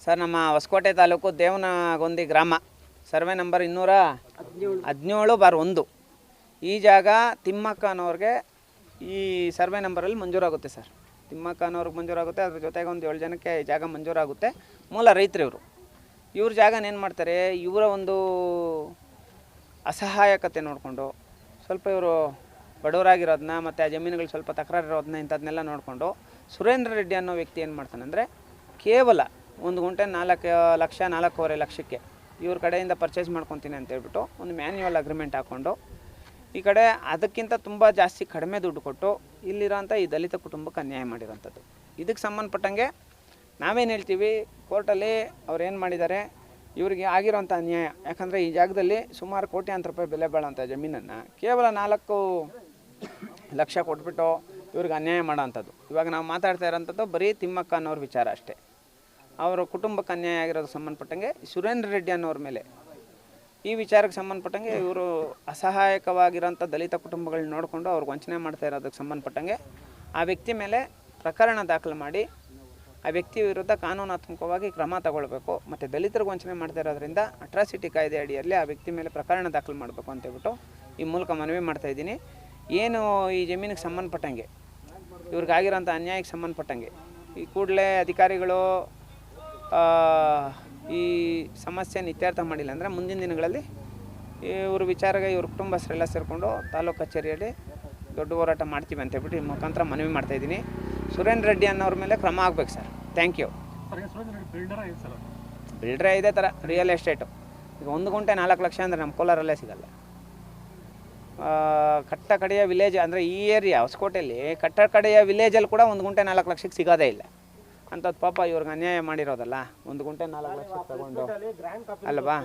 Sir, ನಮ್ಮ ಹೊಸಕೋಟೆ ತಾಲೂಕು ದೇವನಗೊಂದಿ ಗ್ರಾಮ, survey number 217/1. ಈ ಜಾಗ ತಿಮ್ಮಕ್ಕ ಅನ್ನೋರಿಗೆ ಈ ಸರ್ವೆ ನಂಬರಲ್ಲಿ ಮಂಜೂರಾಗುತ್ತೆ ಸರ್. ತಿಮ್ಮಕ್ಕ ಅನ್ನೋರಿಗೆ ಮಂಜೂರಾಗುತ್ತೆ. ಅದ್ರ ಜೊತೆಗೆ ಒಂದು 7 ಜನಕ್ಕೆ ಈ ಜಾಗ ಮಂಜೂರಾಗುತ್ತೆ. ಮೂಲ ರೈತರು ಇವ್ರ ಜಾಗನ ಏನು ಮಾಡ್ತಾರೆ, ಇವರ ಒಂದು ಅಸಹಾಯಕತೆ ನೋಡಿಕೊಂಡು ಸ್ವಲ್ಪ ಇವರು ಬಡವರಾಗಿರೋದನ್ನ ಮತ್ತು ಆ ಜಮೀನುಗಳು ಸ್ವಲ್ಪ ತಕರಾರಿರೋದನ್ನ ಇಂಥದ್ದನ್ನೆಲ್ಲ ನೋಡಿಕೊಂಡು ಸುರೇಂದ್ರ ರೆಡ್ಡಿ ಅನ್ನೋ ವ್ಯಕ್ತಿ ಏನು ಮಾಡ್ತಾನೆ ಅಂದರೆ, ಕೇವಲ 1 ಗುಂಟೆ 4,04,500 ಲಕ್ಷಕ್ಕೆ ಇವ್ರ ಕಡೆಯಿಂದ ಪರ್ಚೇಸ್ ಮಾಡ್ಕೊತೀನಿ ಅಂತ ಹೇಳ್ಬಿಟ್ಟು ಒಂದು ಮ್ಯಾನ್ಯುವಲ್ ಅಗ್ರಿಮೆಂಟ್ ಹಾಕ್ಕೊಂಡು ಈ ಕಡೆ ಅದಕ್ಕಿಂತ ತುಂಬ ಜಾಸ್ತಿ ಕಡಿಮೆ ದುಡ್ಡು ಕೊಟ್ಟು ಇಲ್ಲಿರೋಂಥ ಈ ದಲಿತ ಕುಟುಂಬಕ್ಕೆ ಅನ್ಯಾಯ ಮಾಡಿರೋಂಥದ್ದು. ಇದಕ್ಕೆ ಸಂಬಂಧಪಟ್ಟಂಗೆ ನಾವೇನು ಹೇಳ್ತೀವಿ, ಕೋರ್ಟಲ್ಲಿ ಅವ್ರು ಏನು ಮಾಡಿದ್ದಾರೆ, ಇವರಿಗೆ ಆಗಿರೋಂಥ ಅನ್ಯಾಯ. ಯಾಕಂದರೆ ಈ ಜಾಗದಲ್ಲಿ ಸುಮಾರು ಕೋಟ್ಯಾಂತರ ರೂಪಾಯಿ ಬೆಲೆ ಬಾಳೋಂಥ ಜಮೀನನ್ನು ಕೇವಲ 4 ಲಕ್ಷ ಕೊಟ್ಬಿಟ್ಟು ಇವ್ರಿಗೆ ಅನ್ಯಾಯ ಮಾಡೋವಂಥದ್ದು. ಇವಾಗ ನಾವು ಮಾತಾಡ್ತಾ ಇರೋಂಥದ್ದು ಬರೀ ತಿಮ್ಮಕ್ಕ ಅನ್ನೋರ ವಿಚಾರ ಅಷ್ಟೇ. ಅವರ ಕುಟುಂಬಕ್ಕೆ ಅನ್ಯಾಯ ಆಗಿರೋದಕ್ಕೆ ಸಂಬಂಧಪಟ್ಟಂಗೆ ಸುರೇಂದ್ರ ರೆಡ್ಡಿ ಅನ್ನೋರ ಮೇಲೆ ಈ ವಿಚಾರಕ್ಕೆ ಸಂಬಂಧಪಟ್ಟಂಗೆ ಇವರು ಅಸಹಾಯಕವಾಗಿರೋಂಥ ದಲಿತ ಕುಟುಂಬಗಳನ್ನ ನೋಡಿಕೊಂಡು ಅವ್ರಿಗೆ ವಂಚನೆ ಮಾಡ್ತಾ ಇರೋದಕ್ಕೆ ಸಂಬಂಧಪಟ್ಟಂಗೆ ಆ ವ್ಯಕ್ತಿ ಮೇಲೆ ಪ್ರಕರಣ ದಾಖಲು ಮಾಡಿ ಆ ವ್ಯಕ್ತಿ ವಿರುದ್ಧ ಕಾನೂನಾತ್ಮಕವಾಗಿ ಕ್ರಮ ತಗೊಳ್ಬೇಕು. ಮತ್ತು ದಲಿತರಿಗೆ ವಂಚನೆ ಮಾಡ್ತಾ ಇರೋದ್ರಿಂದ ಅಟ್ರಾಸಿಟಿ ಕಾಯ್ದೆ ಅಡಿಯಲ್ಲಿ ಆ ವ್ಯಕ್ತಿ ಮೇಲೆ ಪ್ರಕರಣ ದಾಖಲು ಮಾಡಬೇಕು ಅಂತೇಳ್ಬಿಟ್ಟು ಈ ಮೂಲಕ ಮನವಿ ಮಾಡ್ತಾಯಿದ್ದೀನಿ. ಏನು ಈ ಜಮೀನಿಗೆ ಸಂಬಂಧಪಟ್ಟಂಗೆ ಇವ್ರಿಗಾಗಿರೋಂಥ ಅನ್ಯಾಯಕ್ಕೆ ಸಂಬಂಧಪಟ್ಟಂಗೆ ಈ ಕೂಡಲೇ ಅಧಿಕಾರಿಗಳು ಈ ಸಮಸ್ಯೆನ ಇತ್ಯರ್ಥ ಮಾಡಿಲ್ಲ ಅಂದರೆ ಮುಂದಿನ ದಿನಗಳಲ್ಲಿ ಇವ್ರ ವಿಚಾರಗೆ ಇವ್ರ ಕುಟುಂಬಸ್ಥರೆಲ್ಲ ಸೇರಿಕೊಂಡು ತಾಲೂಕು ಕಚೇರಿಯಲ್ಲಿ ದೊಡ್ಡ ಹೋರಾಟ ಮಾಡ್ತೀವಿ ಅಂತ ಹೇಳ್ಬಿಟ್ಟು ಈ ಮುಖಾಂತರ ಮನವಿ ಮಾಡ್ತಾಯಿದ್ದೀನಿ. ಸುರೇಂದ್ರ ರೆಡ್ಡಿ ಅನ್ನೋರ ಮೇಲೆ ಕ್ರಮ ಆಗ್ಬೇಕು ಸರ್. Thank you. ಬಿಲ್ಡ್ರೇ ಇದೇ ಥರ ರಿಯಲ್ ಎಸ್ಟೇಟು. ಈಗ 1 ಗುಂಟೆ 4 ಲಕ್ಷ ಅಂದರೆ ನಮ್ಮ ಕೋಲಾರಲ್ಲೇ ಸಿಗಲ್ಲ. ಕಟ್ಟ ಕಡೆಯ ವಿಲೇಜ್ ಅಂದರೆ ಈ ಏರಿಯಾ ಹೊಸಕೋಟೆಯಲ್ಲಿ ಕಟ್ಟ ಕಡೆಯ ವಿಲೇಜಲ್ಲಿ ಕೂಡ 1 ಗುಂಟೆ 4 ಲಕ್ಷಕ್ಕೆ ಸಿಗೋದೇ ಇಲ್ಲ. ಅಂಥದ್ದು ಪಾಪ ಇವ್ರಿಗೆ ಅನ್ಯಾಯ ಮಾಡಿರೋದಲ್ಲ, 1 ಗುಂಟೆ 4 ಲಕ್ಷಕ್ಕೆ ತಗೊಂಡು ಅಲ್ವಾ.